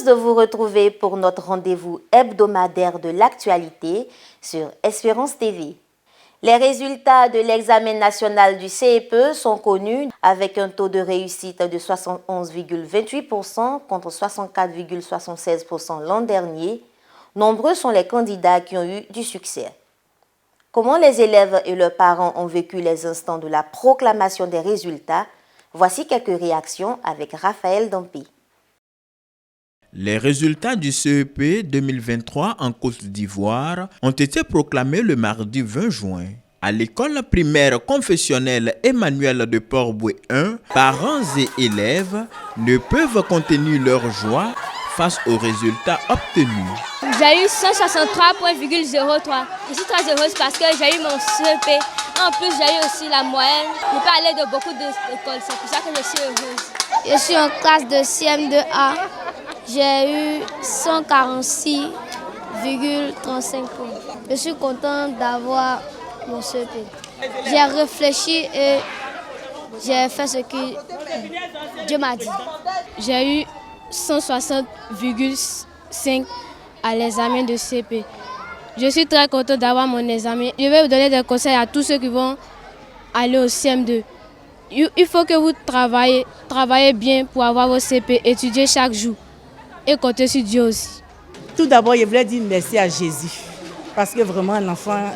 heureuse de vous retrouver pour notre rendez-vous hebdomadaire de l'actualité sur Espérance TV. Les résultats de l'examen national du CEPE sont connus avec un taux de réussite de 71,28% contre 64,76% l'an dernier. Nombreux sont les candidats qui ont eu du succès. Comment les élèves et leurs parents ont vécu les instants de la proclamation des résultats? Voici quelques réactions avec Raphaël Dampé. Les résultats du CEP 2023 en Côte d'Ivoire ont été proclamés le mardi 20 juin. À l'école primaire confessionnelle Emmanuel de Port-Bouët 1, parents et élèves ne peuvent contenir leur joie face aux résultats obtenus. J'ai eu 163,03. Je suis très heureuse parce que j'ai eu mon CEP. En plus, j'ai eu aussi la moyenne. Je peux aller de beaucoup d'écoles, c'est pour ça que je suis heureuse. Je suis en classe de CM2A. J'ai eu 146,35 points. Je suis contente d'avoir mon CEP. J'ai réfléchi et j'ai fait ce que Dieu m'a dit. J'ai eu 160,5 à l'examen de CP. Je suis très contente d'avoir mon examen. Je vais vous donner des conseils à tous ceux qui vont aller au CM2. Il faut que vous travaillez bien pour avoir vos CP, étudier chaque jour et compter sur Dieu aussi. Tout d'abord, je voulais dire merci à Jésus parce que vraiment l'enfant,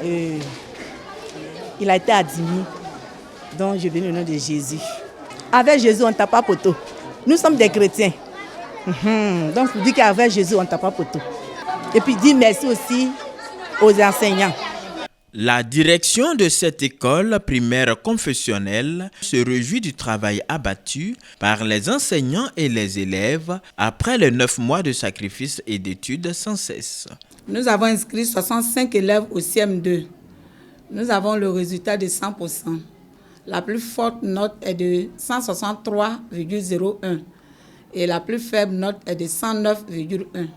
il a été admis. Donc je viens au nom de Jésus. Avec Jésus, on ne tape pas poteau. Nous sommes des chrétiens. Donc je dis qu'avec Jésus, on ne tape pas poteau. Et puis dire merci aussi aux enseignants. La direction de cette école primaire confessionnelle se réjouit du travail abattu par les enseignants et les élèves après les 9 mois de sacrifice et d'études sans cesse. Nous avons inscrit 65 élèves au CM2. Nous avons le résultat de 100%. La plus forte note est de 163,01 et la plus faible note est de 109,1.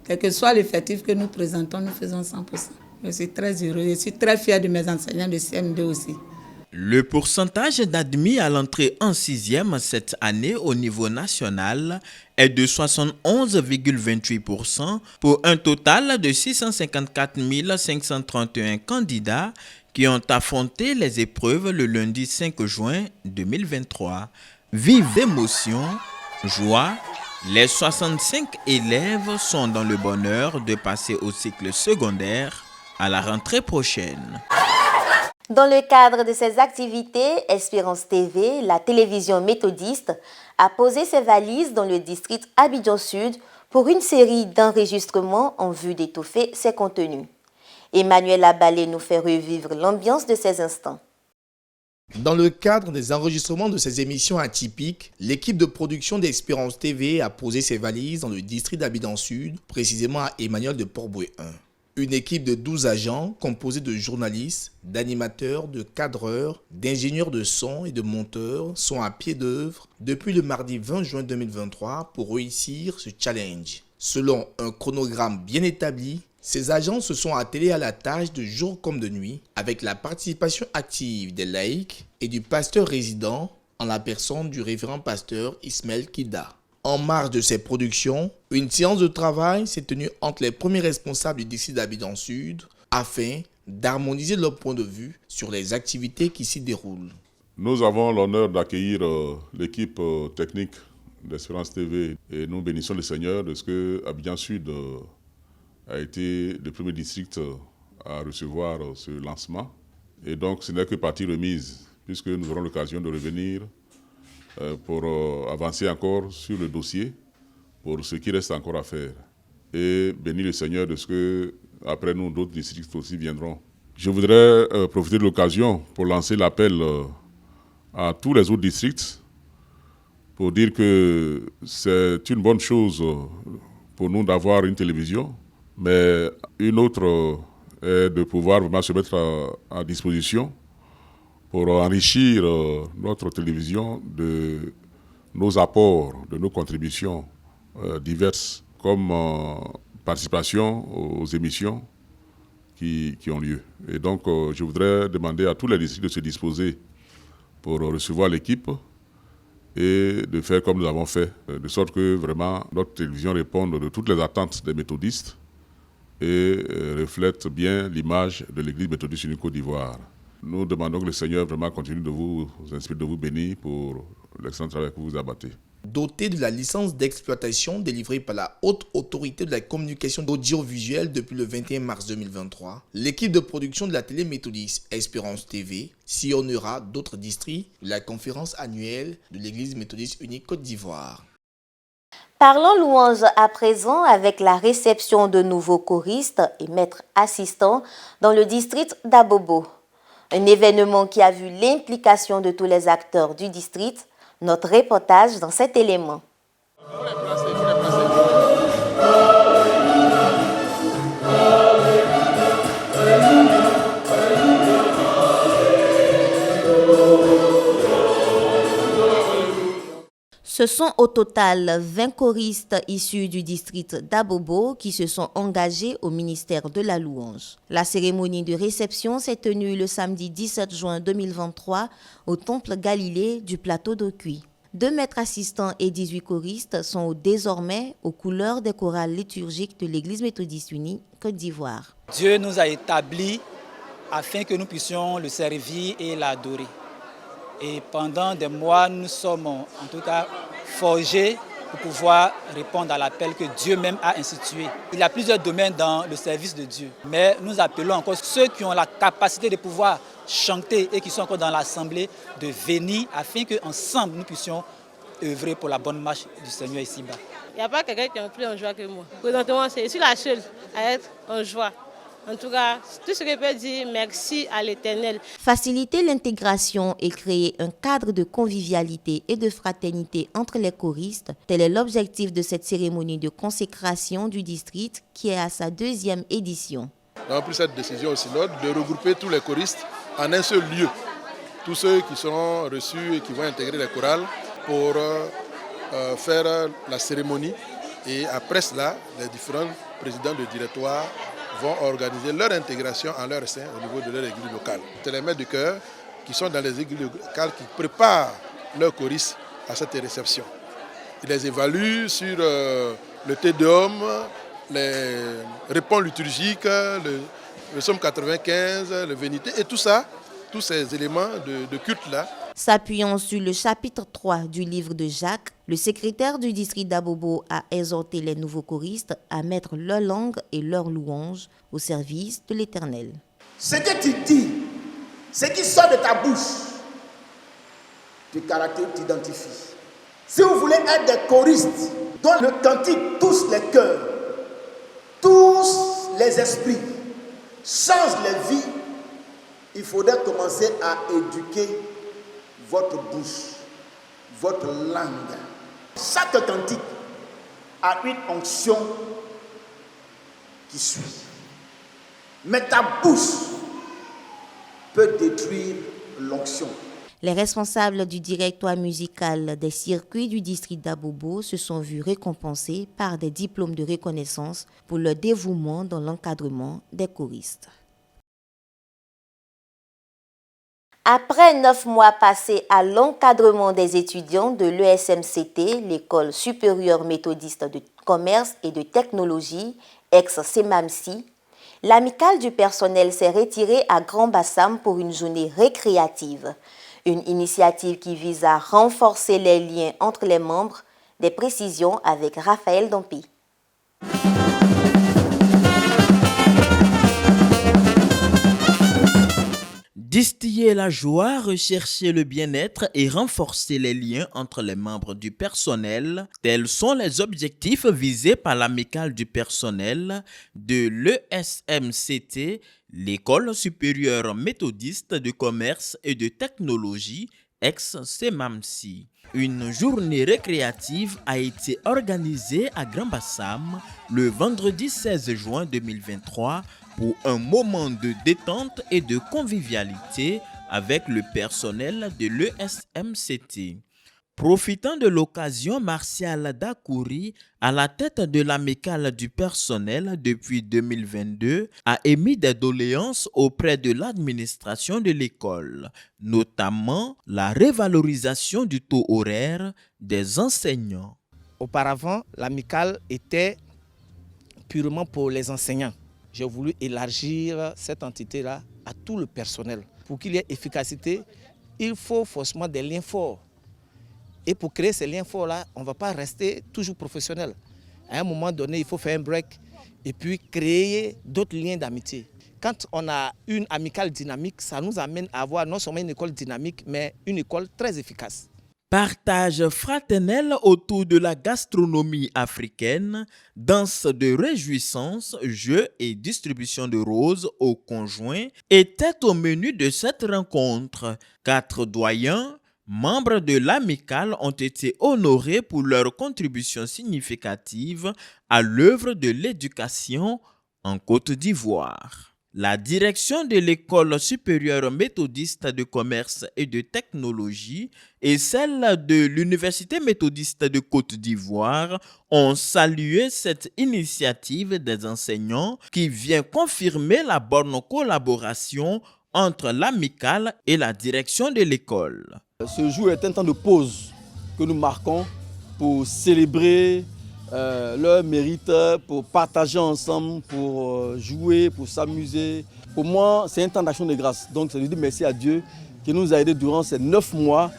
Quel que soit l'effectif que nous présentons, nous faisons 100%. Je suis très heureux, je suis très fier de mes enseignants de CM2 aussi. Le pourcentage d'admis à l'entrée en 6e cette année au niveau national est de 71,28% pour un total de 654 531 candidats qui ont affronté les épreuves le lundi 5 juin 2023. Vive émotion, joie, les 65 élèves sont dans le bonheur de passer au cycle secondaire à la rentrée prochaine. Dans le cadre de ces activités, Espérance TV, la télévision méthodiste, a posé ses valises dans le district Abidjan Sud pour une série d'enregistrements en vue d'étoffer ses contenus. Emmanuel Abalé nous fait revivre l'ambiance de ces instants. Dans le cadre des enregistrements de ces émissions atypiques, l'équipe de production d'Espérance TV a posé ses valises dans le district d'Abidjan Sud, précisément à Emmanuel de Port-Bouët 1. Une équipe de 12 agents composée de journalistes, d'animateurs, de cadreurs, d'ingénieurs de son et de monteurs sont à pied d'œuvre depuis le mardi 20 juin 2023 pour réussir ce challenge. Selon un chronogramme bien établi, ces agents se sont attelés à la tâche de jour comme de nuit avec la participation active des laïcs et du pasteur résident en la personne du révérend pasteur Ismaël Kida. En marge de ces productions, une séance de travail s'est tenue entre les premiers responsables du district d'Abidjan Sud afin d'harmoniser leur point de vue sur les activités qui s'y déroulent. Nous avons l'honneur d'accueillir l'équipe technique d'Espérance TV et nous bénissons le Seigneur de ce que Abidjan Sud a été le premier district à recevoir ce lancement. Et donc ce n'est que partie remise puisque nous aurons l'occasion de revenir pour avancer encore sur le dossier, pour ce qui reste encore à faire. Et bénir le Seigneur de ce que, après nous, d'autres districts aussi viendront. Je voudrais profiter de l'occasion pour lancer l'appel à tous les autres districts pour dire que c'est une bonne chose pour nous d'avoir une télévision, mais une autre est de pouvoir vraiment se mettre à disposition pour enrichir notre télévision de nos apports, de nos contributions diverses, comme participation aux émissions qui ont lieu. Et donc, je voudrais demander à tous les districts de se disposer pour recevoir l'équipe et de faire comme nous avons fait, de sorte que vraiment notre télévision réponde de toutes les attentes des méthodistes et reflète bien l'image de l'Église méthodiste unie Côte d'Ivoire. Nous demandons que le Seigneur vraiment continue de vous inspirer, de vous bénir pour l'excellent travail que vous abattez. Doté de la licence d'exploitation délivrée par la Haute Autorité de la Communication audiovisuelle depuis le 21 mars 2023, l'équipe de production de la télé méthodiste Espérance TV sillonnera d'autres districts de la conférence annuelle de l'Église méthodiste unie Côte d'Ivoire. Parlons louange à présent avec la réception de nouveaux choristes et maîtres assistants dans le district d'Abobo. Un événement qui a vu l'implication de tous les acteurs du district. Notre reportage dans cet élément. Ce sont au total 20 choristes issus du district d'Abobo qui se sont engagés au ministère de la Louange. La cérémonie de réception s'est tenue le samedi 17 juin 2023 au Temple Galilée du plateau d'Okuy. 2 maîtres assistants et 18 choristes sont désormais aux couleurs des chorales liturgiques de l'Église méthodiste unie Côte d'Ivoire. Dieu nous a établis afin que nous puissions le servir et l'adorer. Et pendant des mois, nous sommes en tout cas forgés pour pouvoir répondre à l'appel que Dieu même a institué. Il y a plusieurs domaines dans le service de Dieu, mais nous appelons encore ceux qui ont la capacité de pouvoir chanter et qui sont encore dans l'assemblée de venir afin qu'ensemble nous puissions œuvrer pour la bonne marche du Seigneur ici-bas. Il n'y a pas quelqu'un qui est plus en joie que moi. Présentement, je suis la seule à être en joie. En tout cas, tout ce que je peux dire, merci à l'Éternel. Faciliter l'intégration et créer un cadre de convivialité et de fraternité entre les choristes, tel est l'objectif de cette cérémonie de consécration du district qui est à sa 2e édition. Nous avons pris cette décision au synode de regrouper tous les choristes en un seul lieu. Tous ceux qui seront reçus et qui vont intégrer les chorales pour faire la cérémonie. Et après cela, les différents présidents de directoire vont organiser leur intégration en leur sein au niveau de leur église locale. C'est les maîtres de chœur qui sont dans les églises locales qui préparent leurs choristes à cette réception. Ils les évaluent sur le Tédéum, les réponses liturgiques, le psaume 95, le Vénité et tout ça, tous ces éléments de culte-là. S'appuyant sur le chapitre 3 du livre de Jacques, le secrétaire du district d'Abobo a exhorté les nouveaux choristes à mettre leur langue et leur louange au service de l'Éternel. Ce que tu dis, ce qui sort de ta bouche, tes caractères t'identifient. Si vous voulez être des choristes dont le cantique touche les cœurs, tous les esprits, change les vies, il faudrait commencer à éduquer votre bouche, votre langue. Chaque cantique a une onction qui suit. Mais ta bouche peut détruire l'onction. Les responsables du directoire musical des circuits du district d'Abobo se sont vus récompensés par des diplômes de reconnaissance pour leur dévouement dans l'encadrement des choristes. Après 9 mois passés à l'encadrement des étudiants de l'ESMCT, l'École supérieure méthodiste de commerce et de technologie, ex-CEMAMSI, l'amicale du personnel s'est retirée à Grand-Bassam pour une journée récréative. Une initiative qui vise à renforcer les liens entre les membres. Des précisions avec Raphaël Dampi. Distiller la joie, rechercher le bien-être et renforcer les liens entre les membres du personnel, tels sont les objectifs visés par l'amicale du personnel de l'ESMCT, l'École supérieure méthodiste de commerce et de technologie, ex-CEMAMSI. Une journée récréative a été organisée à Grand-Bassam le vendredi 16 juin 2023 pour un moment de détente et de convivialité avec le personnel de l'ESMCT. Profitant de l'occasion, Martial Dakouri, à la tête de l'amicale du personnel depuis 2022, a émis des doléances auprès de l'administration de l'école, notamment la révalorisation du taux horaire des enseignants. Auparavant, l'amicale était purement pour les enseignants. J'ai voulu élargir cette entité-là à tout le personnel. Pour qu'il y ait efficacité, il faut forcément des liens forts. Et pour créer ces liens forts-là, on ne va pas rester toujours professionnel. À un moment donné, il faut faire un break et puis créer d'autres liens d'amitié. Quand on a une amicale dynamique, ça nous amène à avoir non seulement une école dynamique, mais une école très efficace. Partage fraternel autour de la gastronomie africaine, danse de réjouissance, jeux et distribution de roses aux conjoints étaient au menu de cette rencontre. 4 doyens, membres de l'amicale, ont été honorés pour leur contribution significative à l'œuvre de l'éducation en Côte d'Ivoire. La direction de l'École supérieure méthodiste de commerce et de technologie et celle de l'Université méthodiste de Côte d'Ivoire ont salué cette initiative des enseignants qui vient confirmer la bonne collaboration entre l'amicale et la direction de l'école. Ce jour est un temps de pause que nous marquons pour célébrer leur mérite, pour partager ensemble, pour jouer, pour s'amuser. Pour moi, c'est un temps d'action de grâce. Donc, je dis merci à Dieu qui nous a aidés durant ces 9 mois.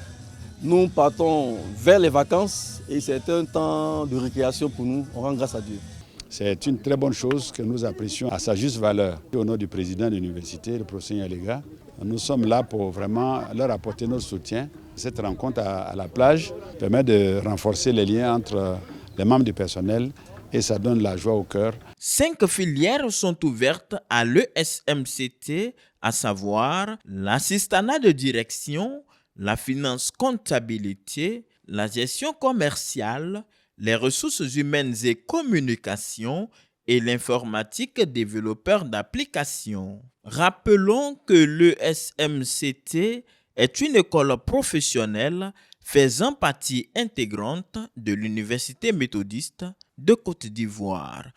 Nous partons vers les vacances et c'est un temps de récréation pour nous. On rend grâce à Dieu. C'est une très bonne chose que nous apprécions à sa juste valeur. Au nom du président de l'université, le professeur Yalega, nous sommes là pour vraiment leur apporter notre soutien. Cette rencontre à la plage permet de renforcer les liens entre les membres du personnel et ça donne la joie au cœur. 5 filières sont ouvertes à l'ESMCT, à savoir l'assistanat de direction, la finance comptabilité, la gestion commerciale, les ressources humaines et communication et l'informatique développeur d'applications. Rappelons que l'ESMCT est une école professionnelle faisant partie intégrante de l'Université méthodiste de Côte d'Ivoire.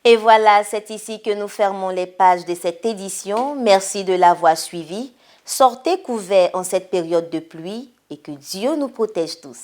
Et voilà, c'est ici que nous fermons les pages de cette édition. Merci de l'avoir suivi. Sortez couverts en cette période de pluie et que Dieu nous protège tous.